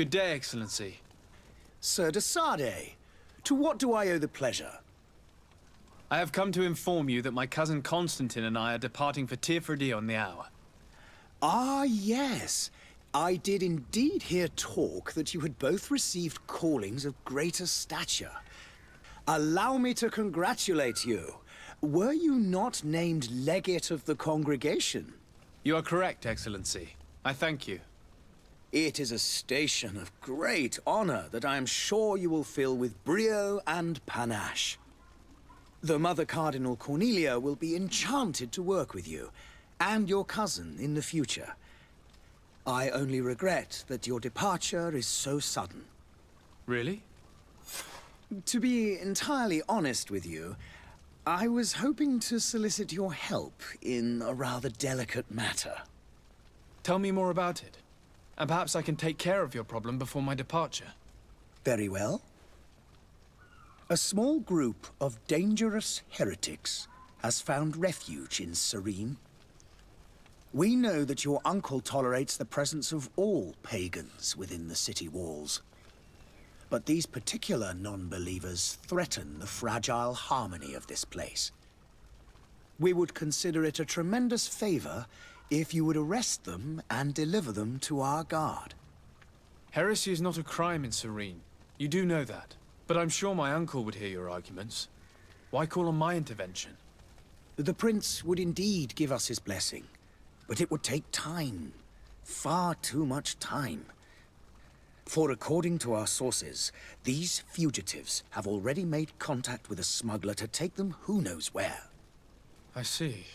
Good day, Excellency. Sir de Sardet, to what do I owe the pleasure? I have come to inform you that my cousin Constantine and I are departing for Tirfredi on the hour. Ah, yes. I did indeed hear talk that you had both received callings of greater stature. Allow me to congratulate you. Were you not named legate of the congregation? You are correct, Excellency. I thank you. It is a station of great honor that I am sure you will fill with brio and panache. The Mother Cardinal Cornelia will be enchanted to work with you, and your cousin in the future. I only regret that your departure is so sudden. Really? To be entirely honest with you, I was hoping to solicit your help in a rather delicate matter. Tell me more about it, and perhaps I can take care of your problem before my departure. Very well. A small group of dangerous heretics has found refuge in Serene. We know that your uncle tolerates the presence of all pagans within the city walls. But these particular non-believers threaten the fragile harmony of this place. We would consider it a tremendous favor if you would arrest them and deliver them to our guard. Heresy is not a crime in Serene. You do know that. But I'm sure my uncle would hear your arguments. Why call on my intervention? The prince would indeed give us his blessing, but it would take time. Far too much time. For according to our sources, these fugitives have already made contact with a smuggler to take them who knows where. I see.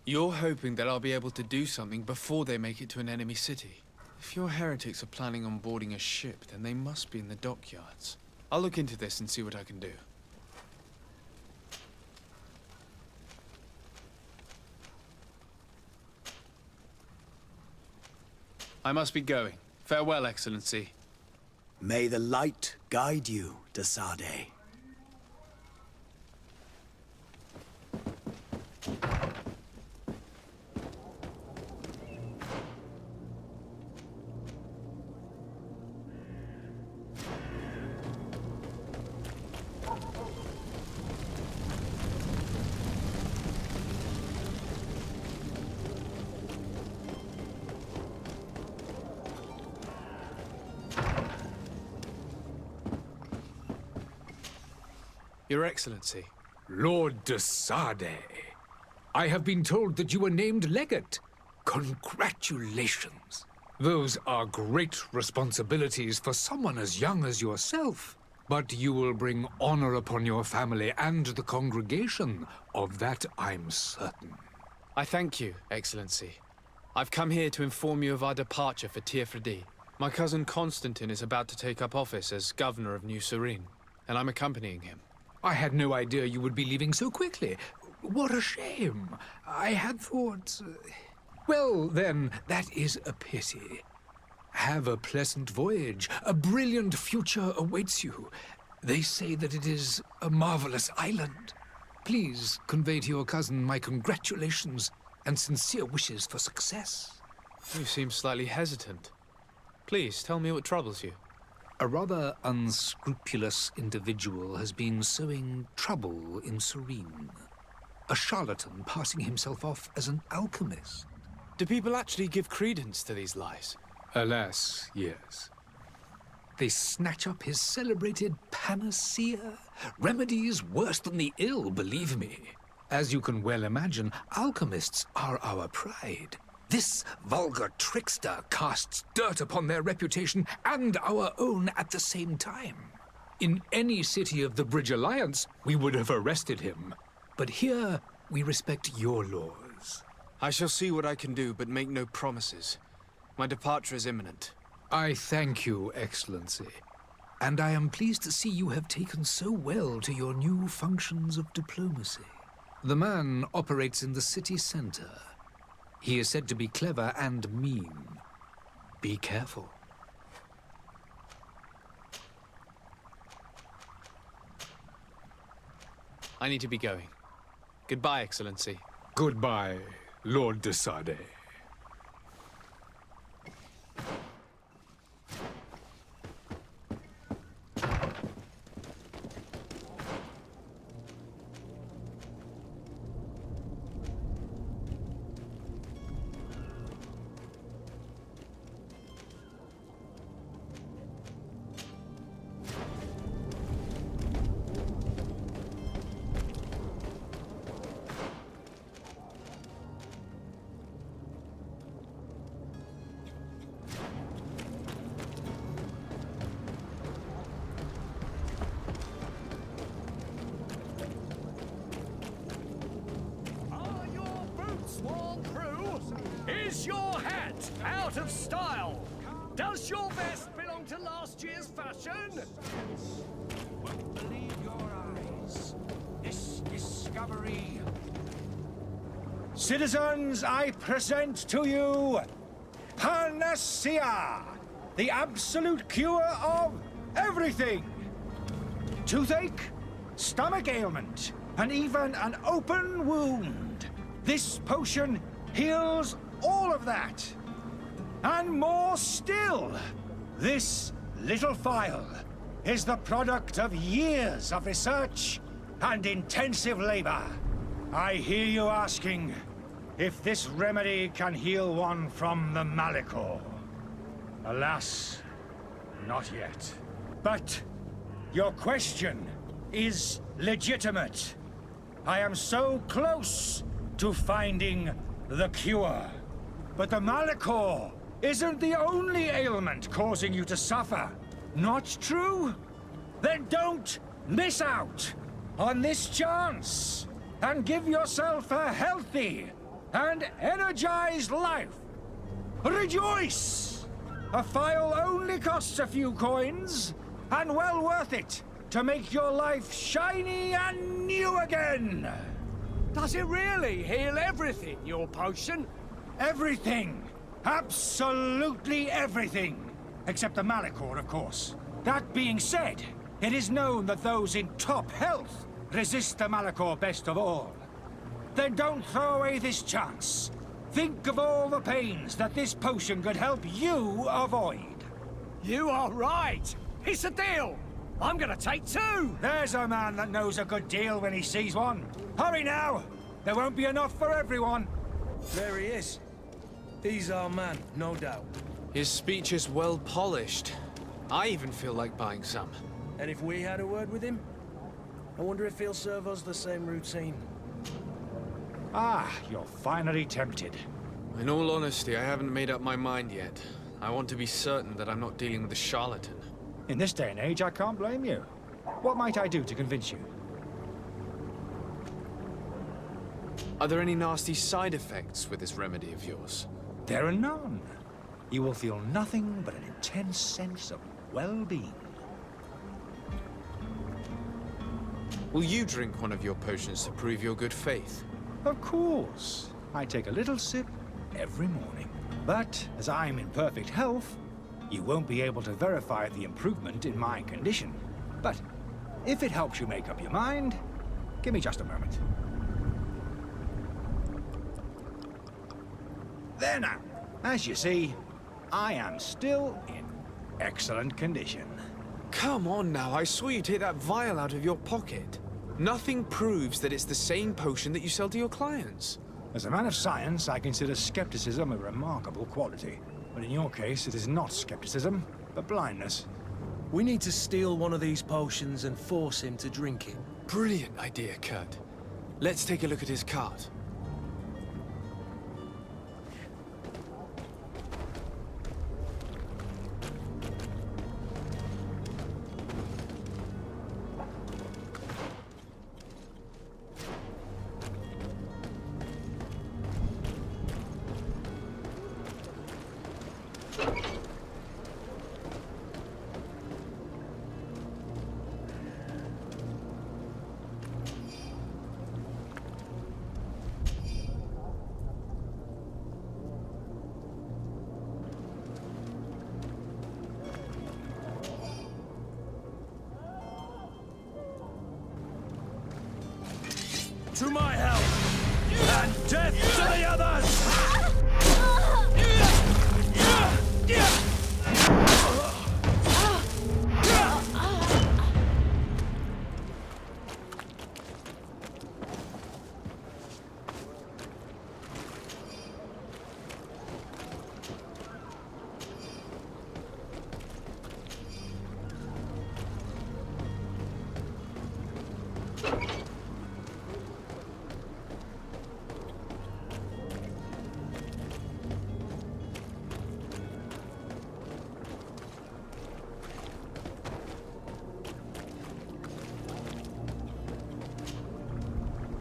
You're hoping that I'll be able to do something before they make it to an enemy city. If your heretics are planning on boarding a ship, then they must be in the dockyards. I'll look into this and see what I can do. I must be going. Farewell, Excellency. May the light guide you, de Sardet. Your Excellency. Lord de Sardet, I have been told that you were named legate. Congratulations. Those are great responsibilities for someone as young as yourself. But you will bring honor upon your family and the congregation. Of that I'm certain. I thank you, Excellency. I've come here to inform you of our departure for Tirfredi. My cousin Constantine is about to take up office as governor of New Serene, and I'm accompanying him. I had no idea you would be leaving so quickly. What a shame. I had thought... Well, then, that is a pity. Have a pleasant voyage. A brilliant future awaits you. They say that it is a marvelous island. Please convey to your cousin my congratulations and sincere wishes for success. You seem slightly hesitant. Please, tell me what troubles you. A rather unscrupulous individual has been sowing trouble in Serene. A charlatan passing himself off as an alchemist. Do people actually give credence to these lies? Alas, yes. They snatch up his celebrated panacea. Remedies worse than the ill, believe me. As you can well imagine, alchemists are our pride. This vulgar trickster casts dirt upon their reputation and our own at the same time. In any city of the Bridge Alliance, we would have arrested him. But here, we respect your laws. I shall see what I can do, but make no promises. My departure is imminent. I thank you, Excellency. And I am pleased to see you have taken so well to your new functions of diplomacy. The man operates in the city center. He is said to be clever and mean. Be careful. I need to be going. Goodbye, Excellency. Goodbye, Lord de Sardet. out of style! Does your vest belong to last year's fashion? Won't believe your eyes. This discovery. Citizens, I present to you Panacea, the absolute cure of everything. Toothache, stomach ailment, and even an open wound. This potion heals all of that. And more still, this little phial is the product of years of research and intensive labor. I hear you asking if this remedy can heal one from the Malachor. Alas, not yet. But your question is legitimate. I am so close to finding the cure. But the Malachor isn't the only ailment causing you to suffer. Not true? Then don't miss out on this chance and give yourself a healthy and energized life. Rejoice! A phial only costs a few coins, and well worth it to make your life shiny and new again. Does it really heal everything, your potion? Everything. Absolutely everything. Except the Malachor, of course. That being said, it is known that those in top health resist the Malachor best of all. Then don't throw away this chance. Think of all the pains that this potion could help you avoid. You are right! It's a deal! I'm gonna take two! There's a man that knows a good deal when he sees one. Hurry now! There won't be enough for everyone. There he is. He's our man, no doubt. His speech is well polished. I even feel like buying some. And if we had a word with him? I wonder if he'll serve us the same routine. Ah, you're finally tempted. In all honesty, I haven't made up my mind yet. I want to be certain that I'm not dealing with a charlatan. In this day and age, I can't blame you. What might I do to convince you? Are there any nasty side effects with this remedy of yours? There are none. You will feel nothing but an intense sense of well-being. Will you drink one of your potions to prove your good faith? Of course. I take a little sip every morning. But as I'm in perfect health, you won't be able to verify the improvement in my condition. But if it helps you make up your mind, give me just a moment. There now. As you see, I am still in excellent condition. Come on now, I saw you take that vial out of your pocket. Nothing proves that it's the same potion that you sell to your clients. As a man of science, I consider skepticism a remarkable quality. But in your case, it is not skepticism, but blindness. We need to steal one of these potions and force him to drink it. Brilliant idea, Kurt. Let's take a look at his cart. To my help! And death to the others!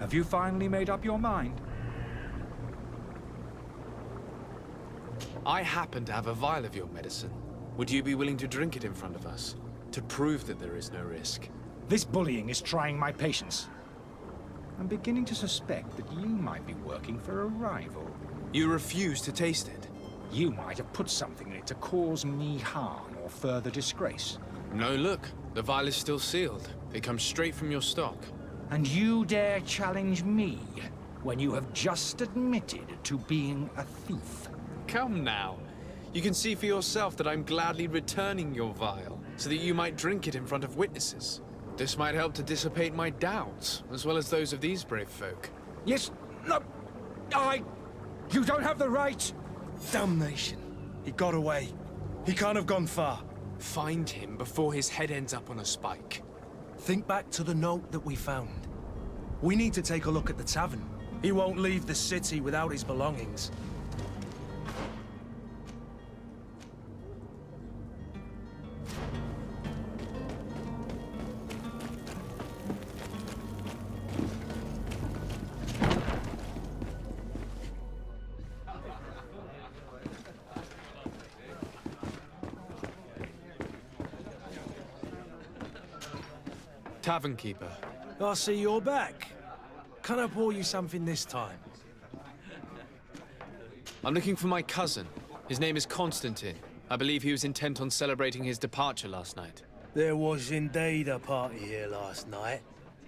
Have you finally made up your mind? I happen to have a vial of your medicine. Would you be willing to drink it in front of us? To prove that there is no risk? This bullying is trying my patience. I'm beginning to suspect that you might be working for a rival. You refuse to taste it? You might have put something in it to cause me harm or further disgrace. No, look. The vial is still sealed. It comes straight from your stock. And you dare challenge me when you have just admitted to being a thief? Come now. You can see for yourself that I'm gladly returning your vial, so that you might drink it in front of witnesses. This might help to dissipate my doubts, as well as those of these brave folk. Yes, no, You don't have the right! Damnation. He got away. He can't have gone far. Find him before his head ends up on a spike. Think back to the note that we found. We need to take a look at the tavern. He won't leave the city without his belongings. Tavern keeper. I see you're back. Can I pour you something this time? I'm looking for my cousin. His name is Constantine. I believe he was intent on celebrating his departure last night. There was indeed a party here last night,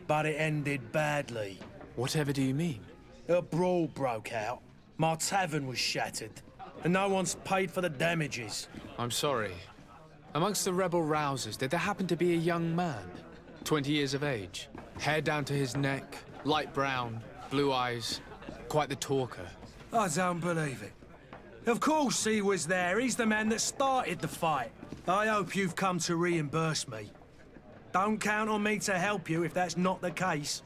but it ended badly. Whatever do you mean? A brawl broke out. My tavern was shattered, and no one's paid for the damages. I'm sorry. Amongst the rebel rousers, did there happen to be a young man? 20 years of age. Hair down to his neck, light brown, blue eyes. Quite the talker. I don't believe it. Of course he was there. He's the man that started the fight. I hope you've come to reimburse me. Don't count on me to help you if that's not the case.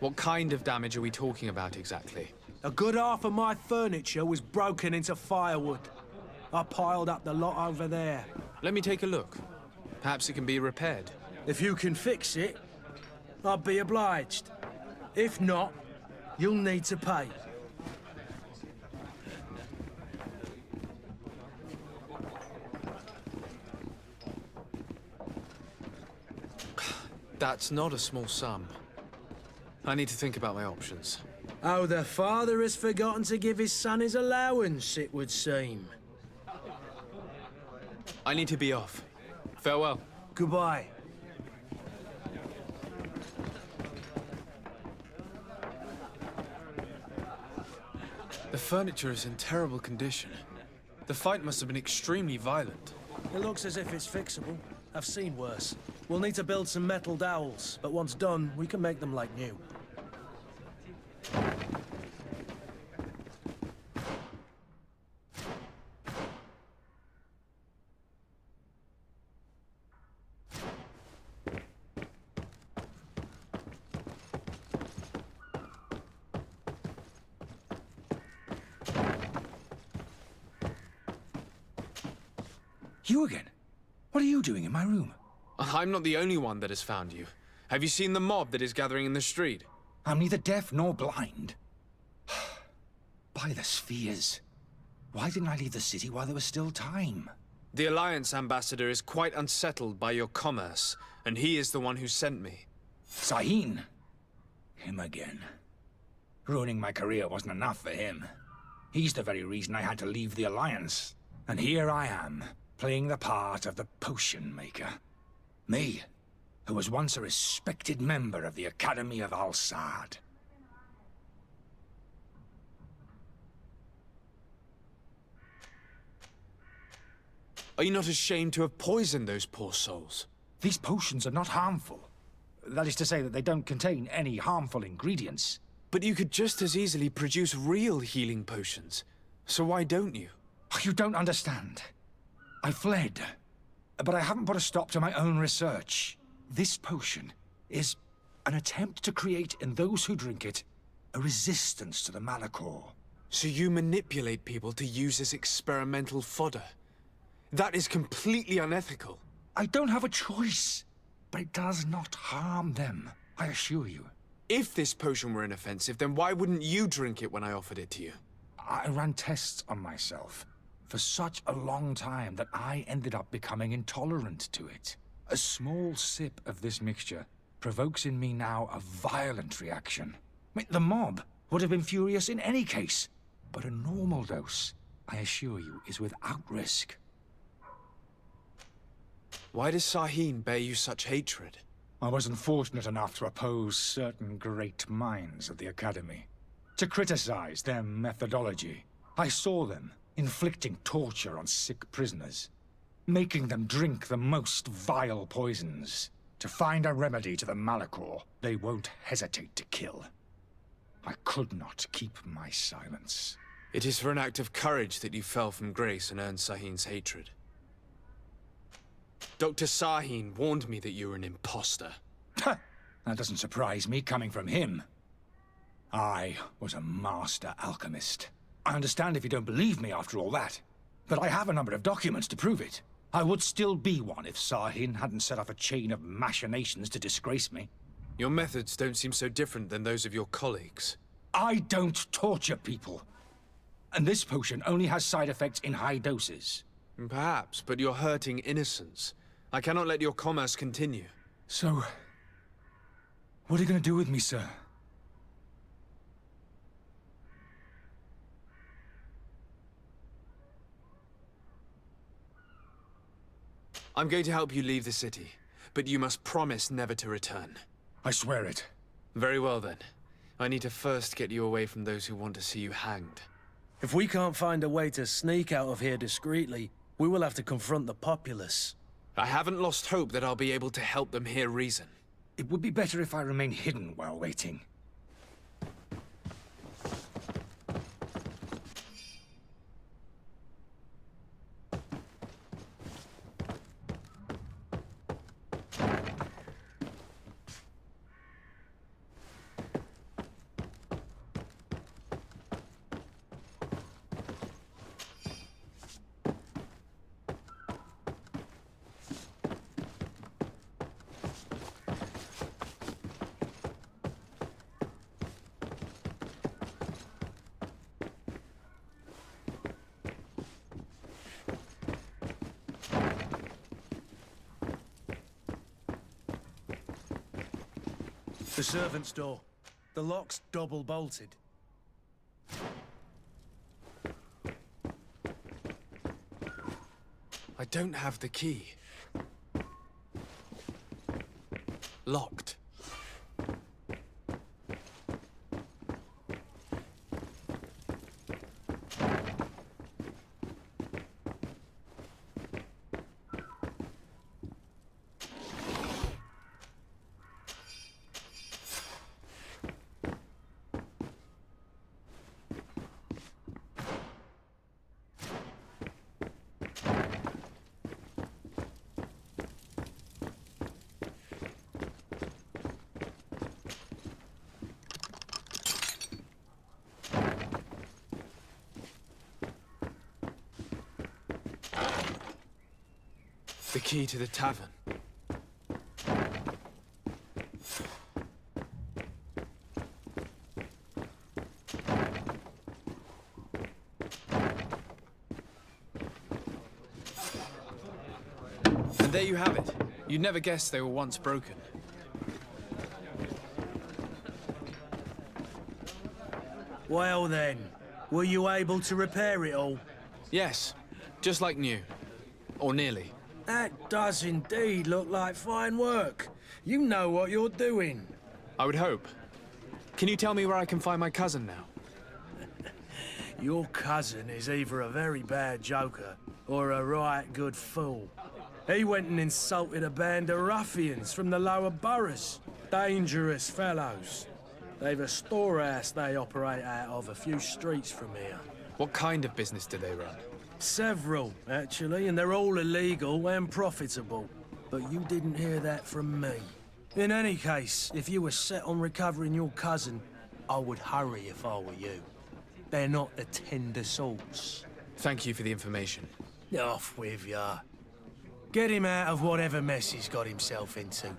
What kind of damage are we talking about exactly? A good half of my furniture was broken into firewood. I piled up the lot over there. Let me take a look. Perhaps it can be repaired. If you can fix it, I'll be obliged. If not, you'll need to pay. That's not a small sum. I need to think about my options. Oh, the father has forgotten to give his son his allowance, it would seem. I need to be off. Farewell. Goodbye. The furniture is in terrible condition. The fight must have been extremely violent. It looks as if it's fixable. I've seen worse. We'll need to build some metal dowels, but once done, we can make them like new. You again? What are you doing in my room? I'm not the only one that has found you. Have you seen the mob that is gathering in the street? I'm neither deaf nor blind. By the spheres. Why didn't I leave the city while there was still time? The Alliance ambassador is quite unsettled by your commerce, and he is the one who sent me. Sahin. Him again. Ruining my career wasn't enough for him. He's the very reason I had to leave the Alliance. And here I am, playing the part of the potion maker. Me, who was once a respected member of the Academy of Al-Saad. Are you not ashamed to have poisoned those poor souls? These potions are not harmful. That is to say that they don't contain any harmful ingredients. But you could just as easily produce real healing potions. So why don't you? You don't understand. I fled, but I haven't put a stop to my own research. This potion is an attempt to create in those who drink it a resistance to the Malachor. So you manipulate people to use as experimental fodder? That is completely unethical. I don't have a choice, but it does not harm them, I assure you. If this potion were inoffensive, then why wouldn't you drink it when I offered it to you? I ran tests on myself for such a long time that I ended up becoming intolerant to it. A small sip of this mixture provokes in me now a violent reaction. I mean, the mob would have been furious in any case, but a normal dose, I assure you, is without risk. Why does Sahin bear you such hatred? I wasn't fortunate enough to oppose certain great minds of the Academy, to criticize their methodology. I saw them inflicting torture on sick prisoners, making them drink the most vile poisons. To find a remedy to the Malachor, they won't hesitate to kill. I could not keep my silence. It is for an act of courage that you fell from grace and earned Sahin's hatred. Dr. Sahin warned me that you were an imposter. That doesn't surprise me, coming from him. I was a master alchemist. I understand if you don't believe me after all that, but I have a number of documents to prove it. I would still be one if Sahin hadn't set off a chain of machinations to disgrace me. Your methods don't seem so different than those of your colleagues. I don't torture people. And this potion only has side effects in high doses. Perhaps, but you're hurting innocents. I cannot let your commerce continue. So, what are you going to do with me, sir? I'm going to help you leave the city, but you must promise never to return. I swear it. Very well then. I need to first get you away from those who want to see you hanged. If we can't find a way to sneak out of here discreetly, we will have to confront the populace. I haven't lost hope that I'll be able to help them hear reason. It would be better if I remain hidden while waiting. The servant's door. The lock's double-bolted. I don't have the key. Locked. The key to the tavern. And there you have it. You'd never guessed they were once broken. Well then, were you able to repair it all? Yes, just like new. Or nearly. That does indeed look like fine work. You know what you're doing. I would hope. Can you tell me where I can find my cousin now? Your cousin is either a very bad joker or a right good fool. He went and insulted a band of ruffians from the lower boroughs. Dangerous fellows. They've a storehouse they operate out of a few streets from here. What kind of business do they run? Several, actually, and they're all illegal and profitable. But you didn't hear that from me. In any case, if you were set on recovering your cousin, I would hurry if I were you. They're not the tender sorts. Thank you for the information. Off with ya. Get him out of whatever mess he's got himself into.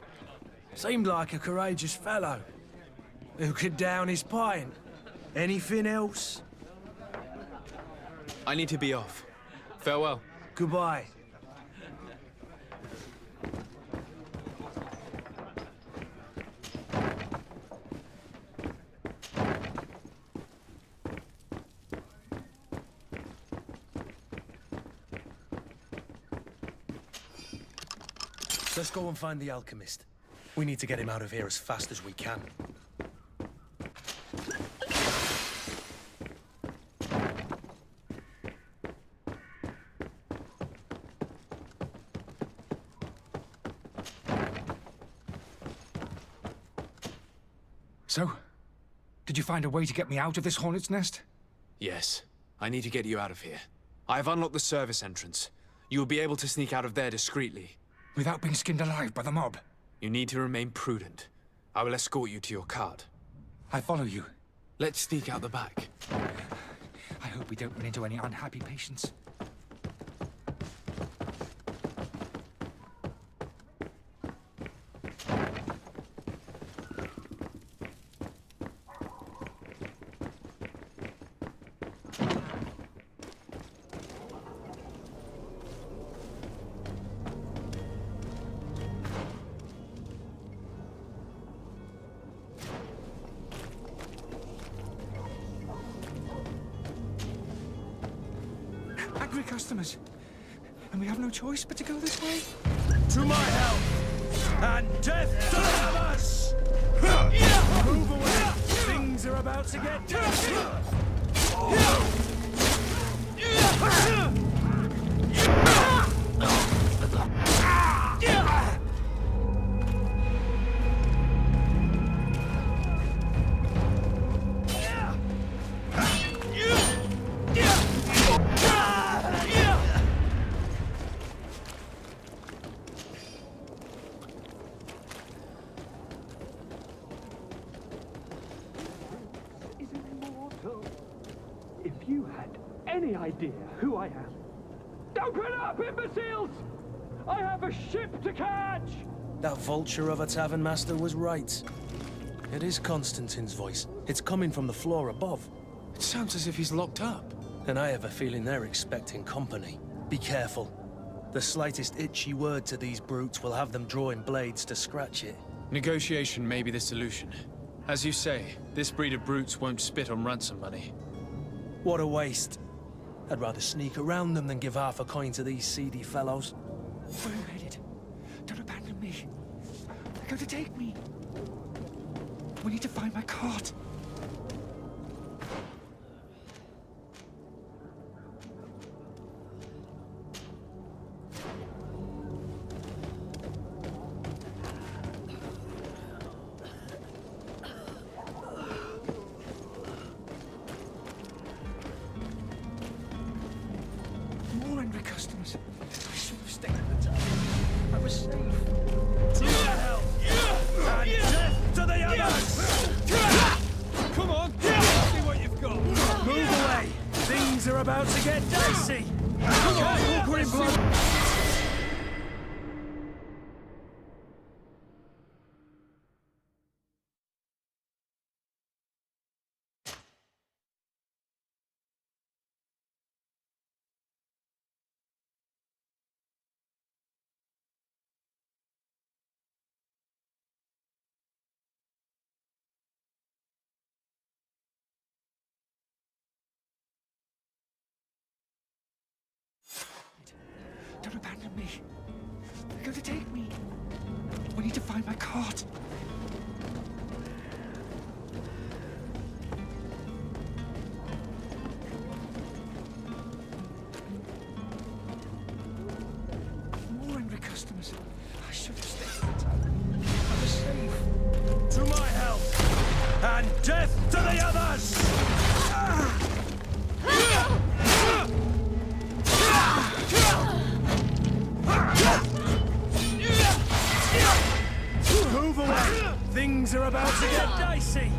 Seemed like a courageous fellow. Who could down his pint. Anything else? I need to be off. Farewell. Goodbye. Let's go and find the alchemist. We need to get him out of here as fast as we can. So, did you find a way to get me out of this hornet's nest? Yes. I need to get you out of here. I have unlocked the service entrance. You will be able to sneak out of there discreetly. Without being skinned alive by the mob? You need to remain prudent. I will escort you to your cart. I follow you. Let's sneak out the back. I hope we don't run into any unhappy patients. Angry customers. And we have no choice but to go this way? To my help! And death to the others! Move away! Things are about to get dicey! If you had any idea who I am... Open up, imbeciles! I have a ship to catch! That vulture of a tavern master was right. It is Constantine's voice. It's coming from the floor above. It sounds as if he's locked up. And I have a feeling they're expecting company. Be careful. The slightest itchy word to these brutes will have them drawing blades to scratch it. Negotiation may be the solution. As you say, this breed of brutes won't spit on ransom money. What a waste. I'd rather sneak around them than give half a coin to these seedy fellows. Where are you headed? Don't abandon me. They're going to take me. We need to find my cart. More angry customers. I should have stayed at the time. I was safe. To my help! And death to the others! Come on! See what you've got! Move away! Things are about to get dicey! Come on! Green blood! Don't abandon me. They're going to take me. We need to find my cart. More angry customers. I should have stayed at the time. I was safe. To my help! And death to the others! Move away! Things are about to get dicey!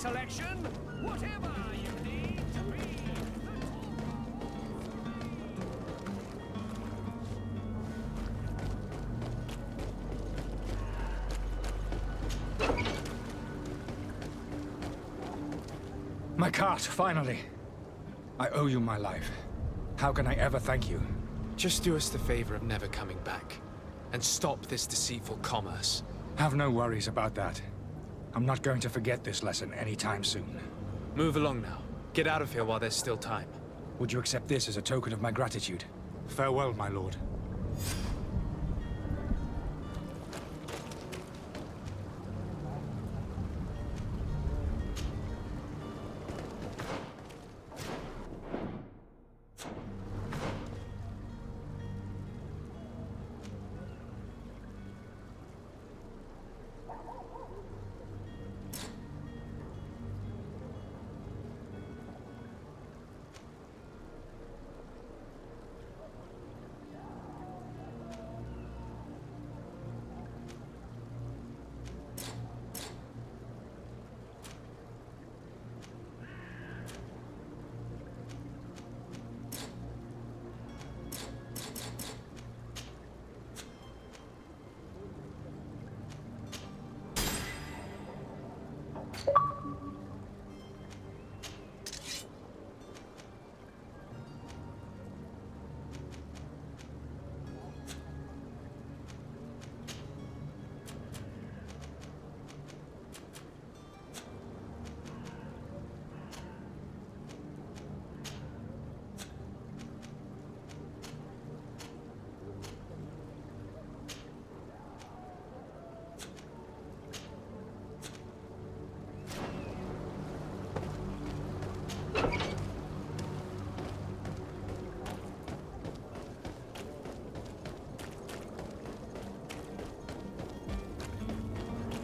selection. Whatever you need to be. My cart, finally. I owe you my life. How can I ever thank you? Just do us the favor of never coming back. And stop this deceitful commerce. Have no worries about that. I'm not going to forget this lesson anytime soon. Move along now. Get out of here while there's still time. Would you accept this as a token of my gratitude? Farewell, my lord.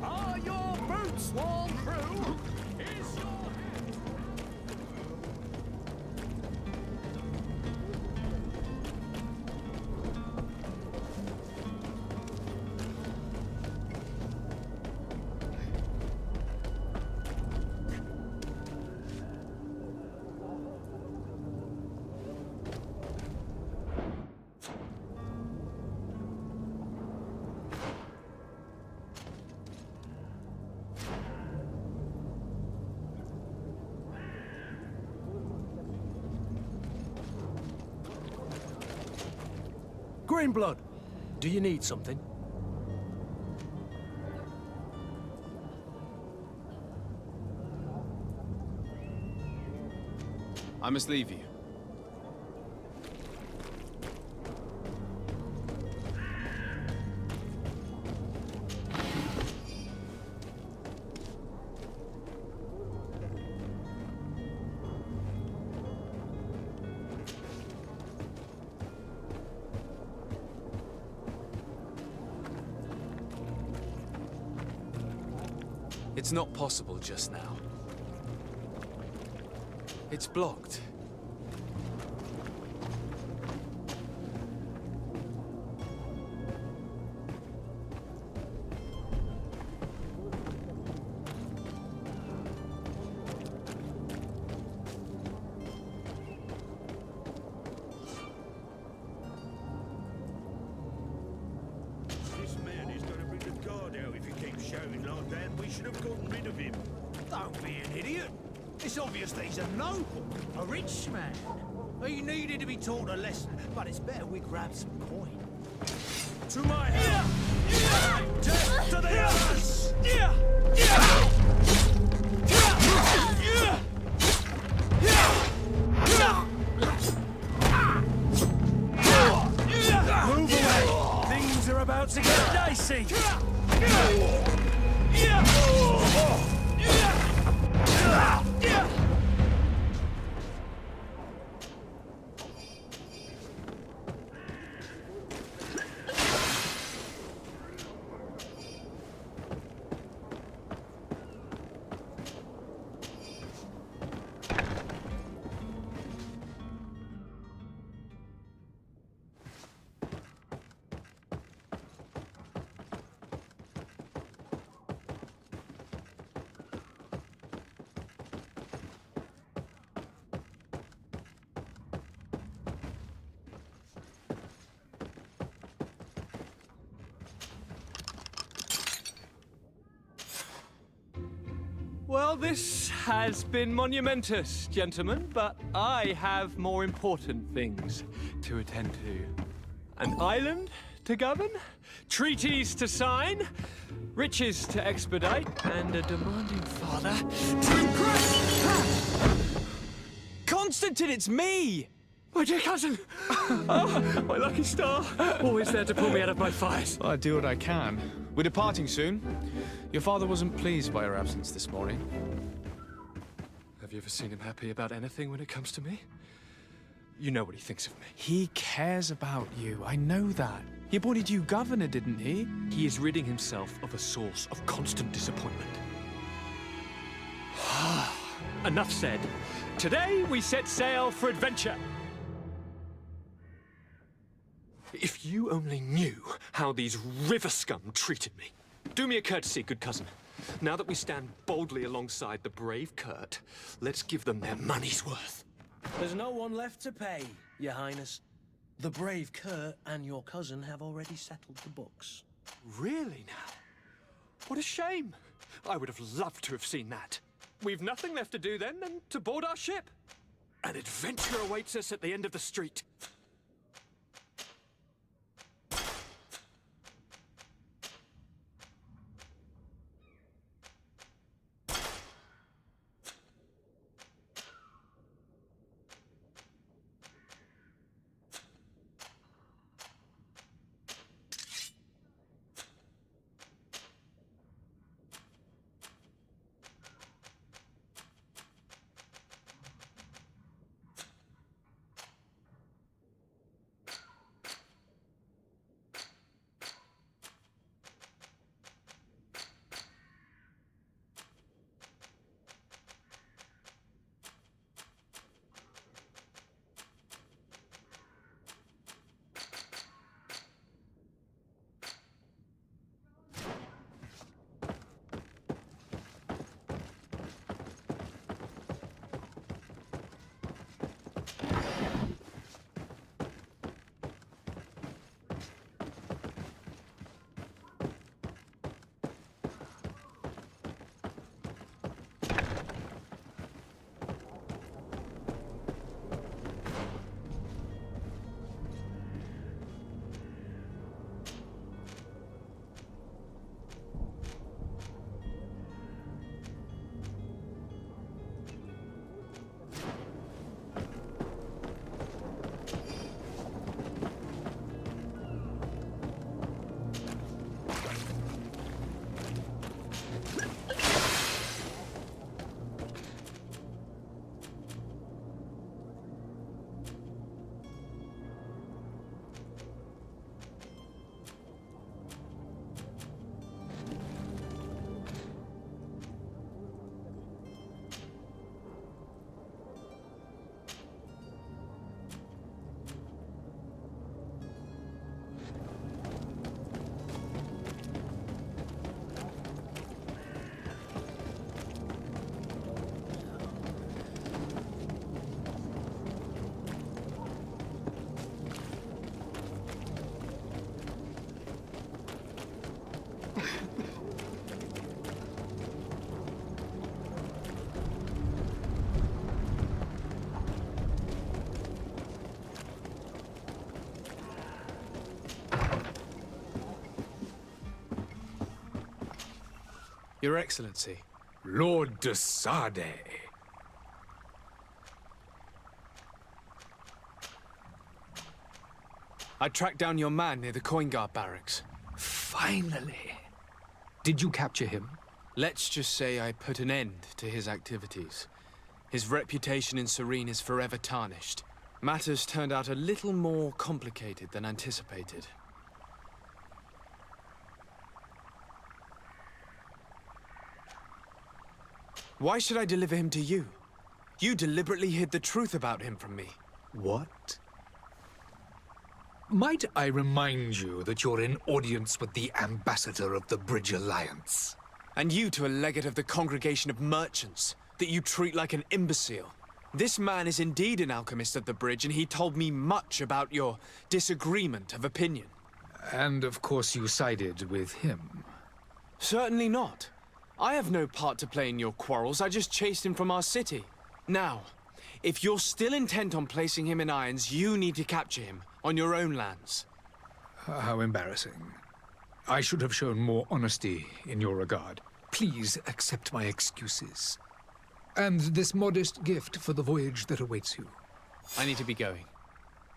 Are your boots worn through? Is your Greenblood, do you need something? I must leave you. It's not possible just now. It's blocked. This man is gonna bring the guard out if he keeps shouting like that. We should have gotten rid of him. Don't be an idiot. It's obvious that he's a noble, a rich man. He needed to be taught a lesson, but it's better we grab some coin. To my help! Death to the others! Move away! Things are about to get dicey! this has been monumentous, gentlemen, but I have more important things to attend to. An island to govern, treaties to sign, riches to expedite, and a demanding father to impress. Constantine, it's me! My dear cousin! Oh, my lucky star. Always there to pull me out of my fires. Well, I do what I can. We're departing soon. Your father wasn't pleased by your absence this morning. Have you ever seen him happy about anything when it comes to me? You know what he thinks of me. He cares about you, I know that. He appointed you governor, didn't he? He is ridding himself of a source of constant disappointment. Enough said. Today we set sail for adventure. If you only knew how these river scum treated me. Do me a courtesy, good cousin. Now that we stand boldly alongside the brave Kurt, let's give them their money's worth. There's no one left to pay, Your Highness. The brave Kurt and your cousin have already settled the books. Really now? What a shame. I would have loved to have seen that. We've nothing left to do then than to board our ship. An adventure awaits us at the end of the street. Your Excellency. Lord de Sade. I tracked down your man near the coin guard barracks. Finally. Did you capture him? Let's just say I put an end to his activities. His reputation in Serene is forever tarnished. Matters turned out a little more complicated than anticipated. Why should I deliver him to you? You deliberately hid the truth about him from me. What? Might I remind you that you're in audience with the ambassador of the Bridge Alliance? And you to a legate of the Congregation of Merchants, that you treat like an imbecile. This man is indeed an alchemist at the bridge, and he told me much about your disagreement of opinion. And of course you sided with him. Certainly not. I have no part to play in your quarrels. I just chased him from our city. Now, if you're still intent on placing him in irons, you need to capture him on your own lands. How embarrassing. I should have shown more honesty in your regard. Please accept my excuses. And this modest gift for the voyage that awaits you. I need to be going.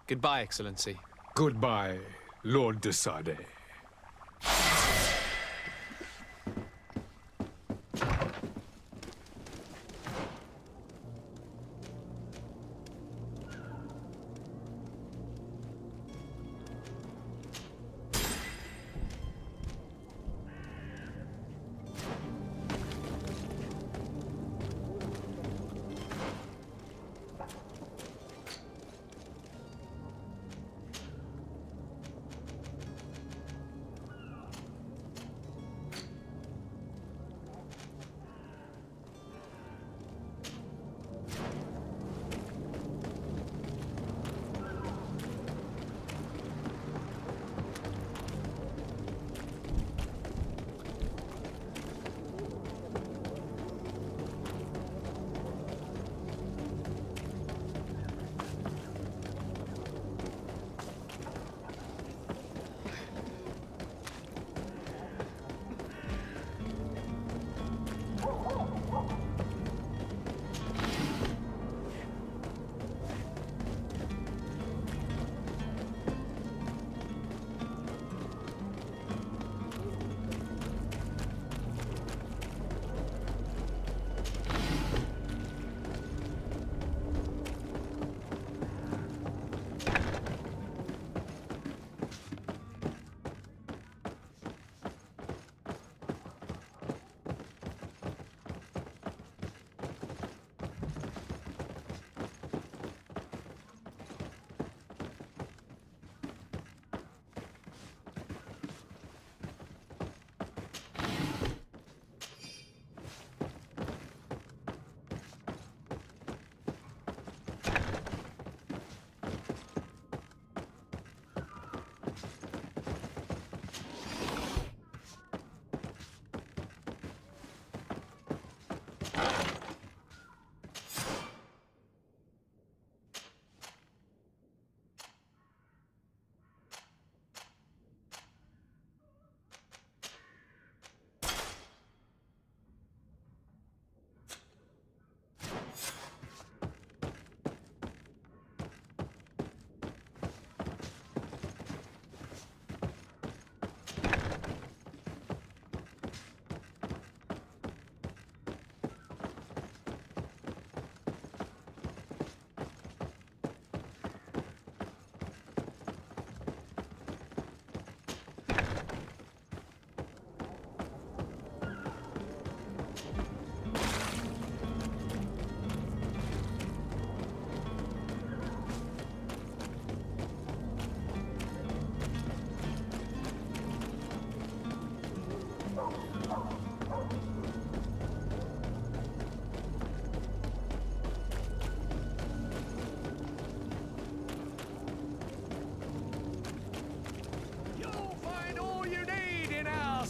Goodbye, Excellency. Goodbye, Lord de Sade.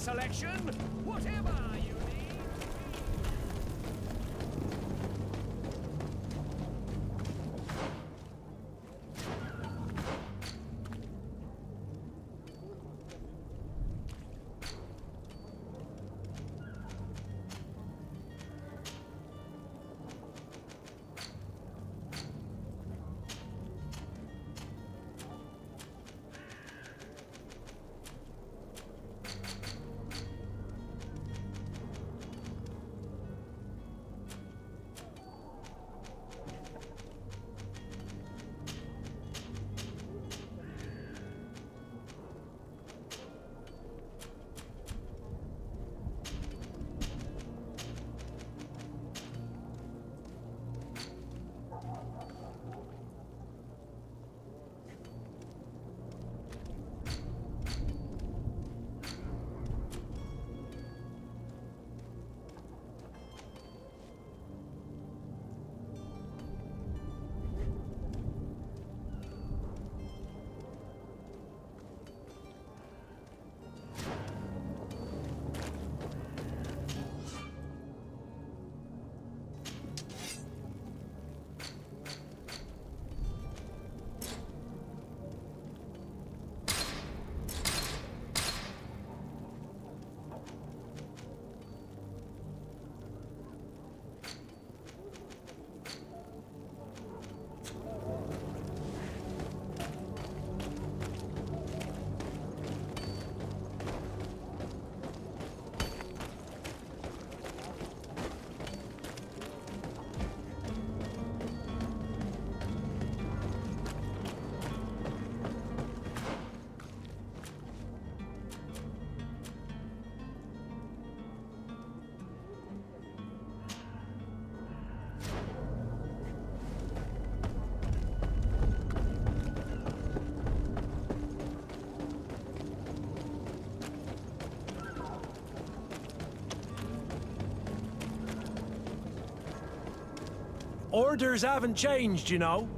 selection, whatever you need. Orders haven't changed, you know.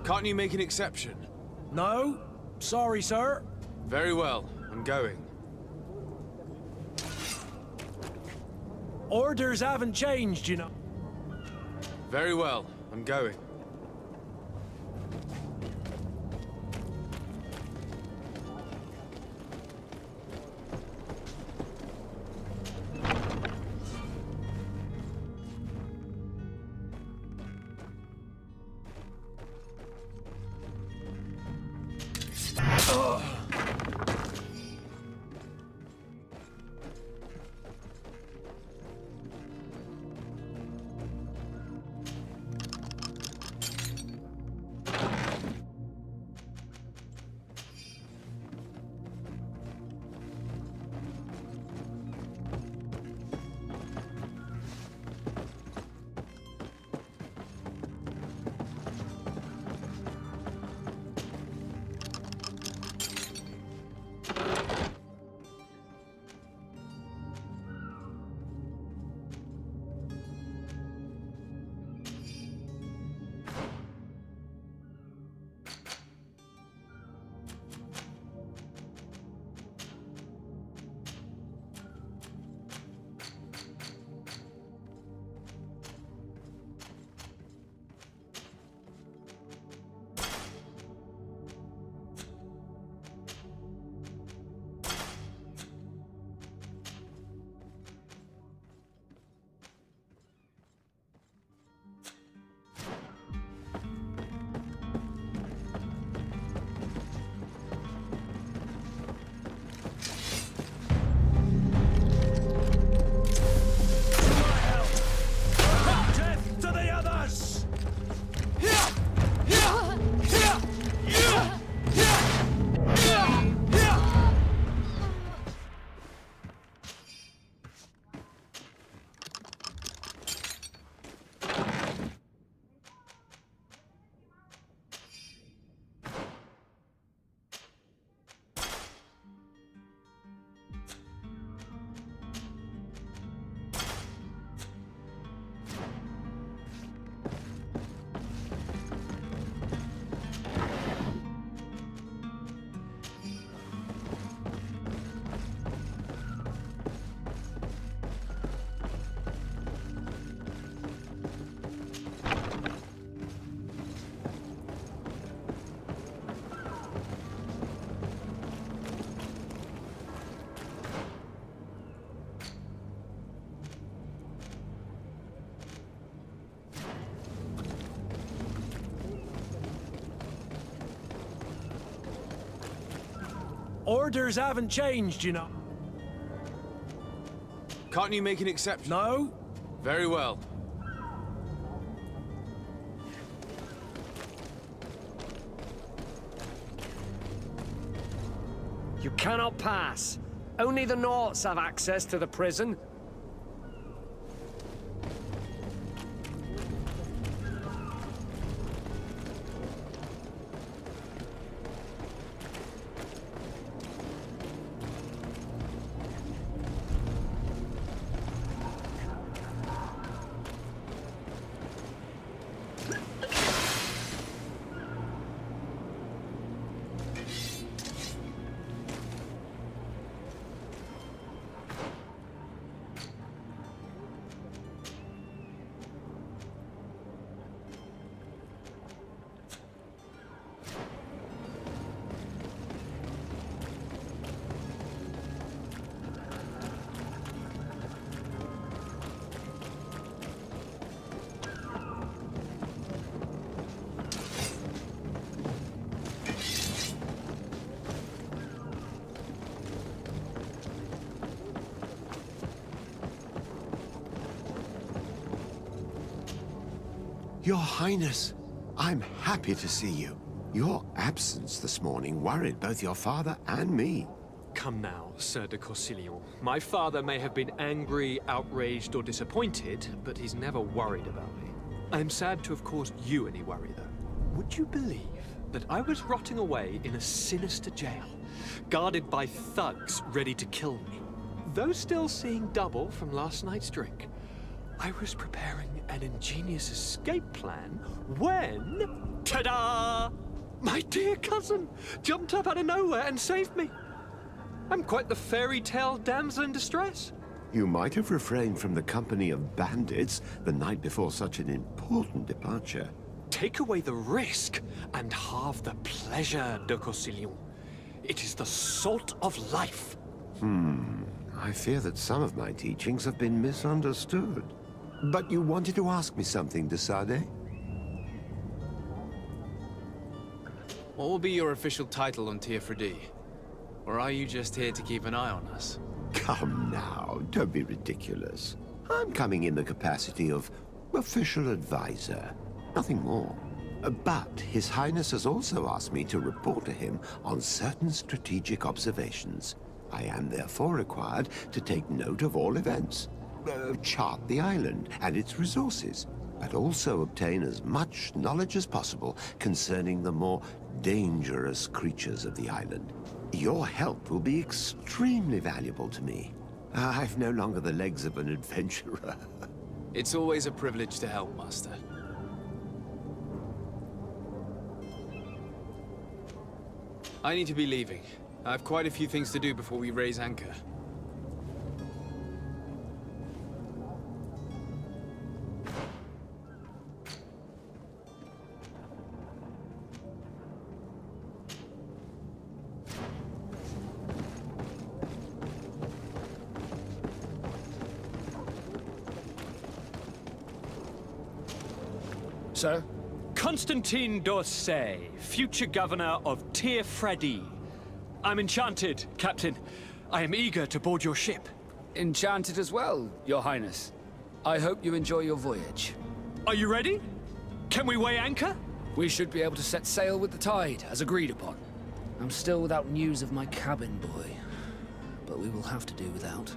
Can't you make an exception? No? Sorry, sir. Very well, I'm going. Orders haven't changed, you know. Very well, I'm going. Orders haven't changed, you know. Can't you make an exception? No? Very well. You cannot pass. Only the Norts have access to the prison. Your Highness, I'm happy to see you. Your absence this morning worried both your father and me. Come now, Sir de Corsilion. My father may have been angry, outraged, or disappointed, but he's never worried about me. I am sad to have caused you any worry, though. Would you believe that I was rotting away in a sinister jail, guarded by thugs ready to kill me? Though still seeing double from last night's drink, I was preparing an ingenious escape plan when... Ta-da! My dear cousin jumped up out of nowhere and saved me. I'm quite the fairy tale damsel in distress. You might have refrained from the company of bandits the night before such an important departure. Take away the risk and halve the pleasure, de Corsillon. It is the salt of life. I fear that some of my teachings have been misunderstood. But you wanted to ask me something, de Sade? What will be your official title on Tier Or are you just here to keep an eye on us? Come now, don't be ridiculous. I'm coming in the capacity of official advisor, nothing more. But His Highness has also asked me to report to him on certain strategic observations. I am therefore required to take note of all events, chart the island and its resources, but also obtain as much knowledge as possible concerning the more dangerous creatures of the island. Your help will be extremely valuable to me. I've no longer the legs of an adventurer. It's always a privilege to help, Master. I need to be leaving. I have quite a few things to do before we raise anchor. Sir? Constantine d'Orsay, future governor of Tir Freddy. I'm enchanted, Captain. I am eager to board your ship. Enchanted as well, Your Highness. I hope you enjoy your voyage. Are you ready? Can we weigh anchor? We should be able to set sail with the tide, as agreed upon. I'm still without news of my cabin boy, but we will have to do without.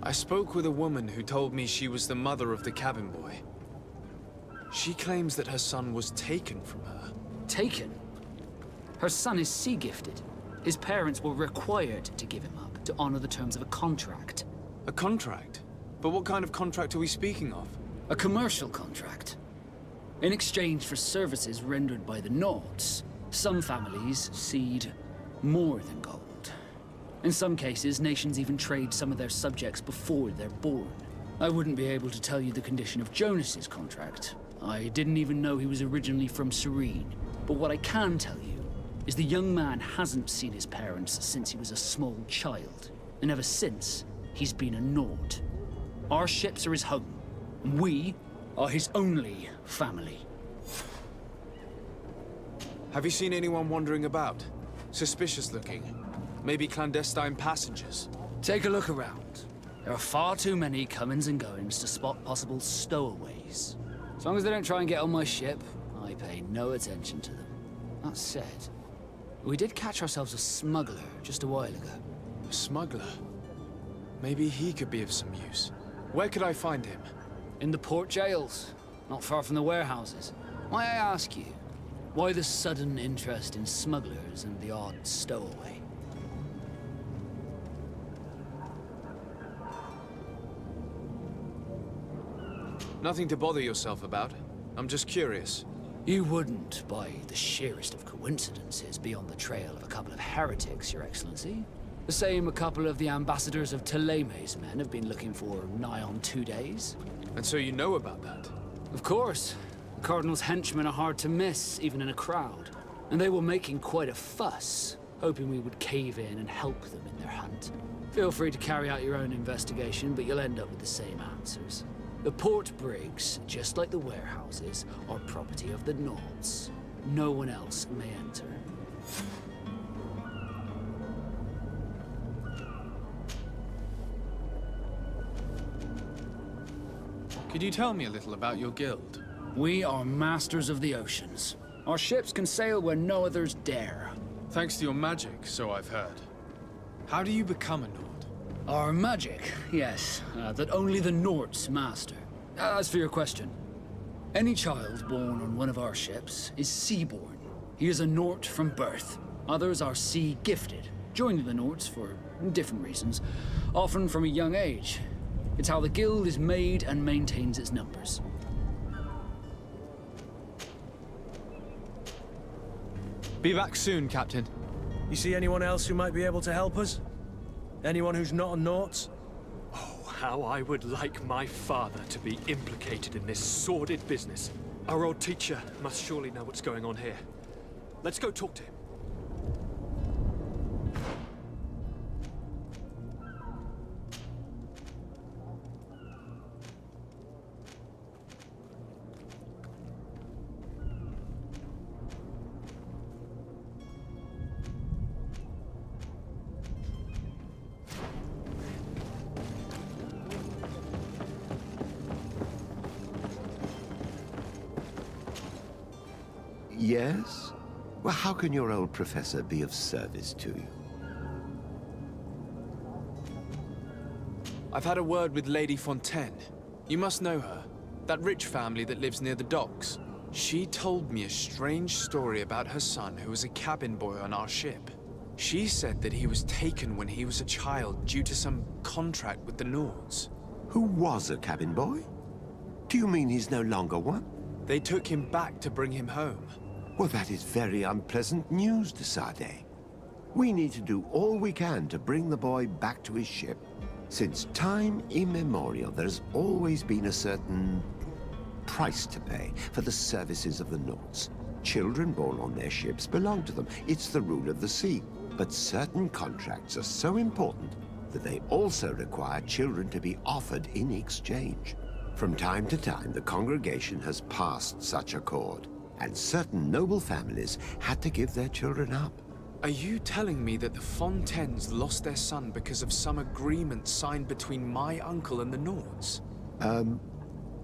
I spoke with a woman who told me she was the mother of the cabin boy. She claims that her son was taken from her. Taken? Her son is sea-gifted. His parents were required to give him up to honor the terms of a contract. A contract? But what kind of contract are we speaking of? A commercial contract. In exchange for services rendered by the Nauts, some families cede more than gold. In some cases, nations even trade some of their subjects before they're born. I wouldn't be able to tell you the condition of Jonas's contract. I didn't even know he was originally from Serene. But what I can tell you is the young man hasn't seen his parents since he was a small child. And ever since, he's been a Nord. Our ships are his home, and we are his only family. Have you seen anyone wandering about? Suspicious looking? Maybe clandestine passengers? Take a look around. There are far too many comings and goings to spot possible stowaways. As long as they don't try and get on my ship, I pay no attention to them. That said, we did catch ourselves a smuggler just a while ago. A smuggler? Maybe he could be of some use. Where could I find him? In the port jails, not far from the warehouses. May I ask you, why the sudden interest in smugglers and the odd stowaway? Nothing to bother yourself about. I'm just curious. You wouldn't, by the sheerest of coincidences, be on the trail of a couple of heretics, Your Excellency. The same a couple of the ambassadors of Ptolemy's men have been looking for nigh on 2 days. And so you know about that? Of course. The Cardinal's henchmen are hard to miss, even in a crowd. And they were making quite a fuss, hoping we would cave in and help them in their hunt. Feel free to carry out your own investigation, but you'll end up with the same answers. The port brigs, just like the warehouses, are property of the Nauts. No one else may enter. Could you tell me a little about your guild? We are masters of the oceans. Our ships can sail where no others dare. Thanks to your magic, so I've heard. How do you become a Nord? Our magic, yes, that only the Nords master. As for your question, any child born on one of our ships is seaborn, He is a Nort from birth. Others are sea-gifted, joining the Norts for different reasons, often from a young age. It's how the guild is made and maintains its numbers. Be back soon, Captain. You see anyone else who might be able to help us? Anyone who's not a Nort? Oh, how I would like my father to be implicated in this sordid business. Our old teacher must surely know what's going on here. Let's go talk to him. Yes? Well, how can your old professor be of service to you? I've had a word with Lady Fontaine. You must know her. That rich family that lives near the docks. She told me a strange story about her son who was a cabin boy on our ship. She said that he was taken when he was a child due to some contract with the Nords. Who was a cabin boy? Do you mean he's no longer one? They took him back to bring him home. Well, that is very unpleasant news, de Sade. We need to do all we can to bring the boy back to his ship. Since time immemorial, there's always been a certain price to pay for the services of the Nords. Children born on their ships belong to them. It's the rule of the sea. But certain contracts are so important that they also require children to be offered in exchange. From time to time, the congregation has passed such accord, and certain noble families had to give their children up. Are you telling me that the Fontaines lost their son because of some agreement signed between my uncle and the Nords?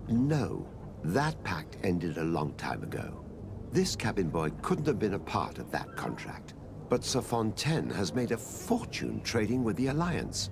No. That pact ended a long time ago. This cabin boy couldn't have been a part of that contract. But Sir Fontaine has made a fortune trading with the Alliance,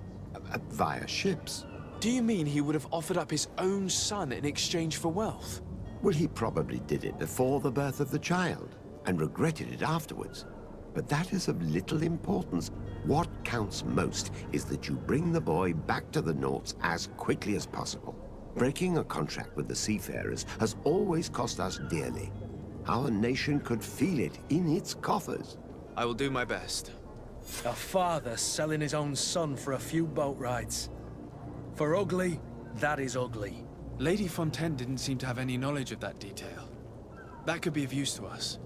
via ships. Do you mean he would have offered up his own son in exchange for wealth? Well, he probably did it before the birth of the child, and regretted it afterwards. But that is of little importance. What counts most is that you bring the boy back to the Nords as quickly as possible. Breaking a contract with the seafarers has always cost us dearly. Our nation could feel it in its coffers. I will do my best. A father selling his own son for a few boat rides. For ugly, that is ugly. Lady Fontaine didn't seem to have any knowledge of that detail. That could be of use to us.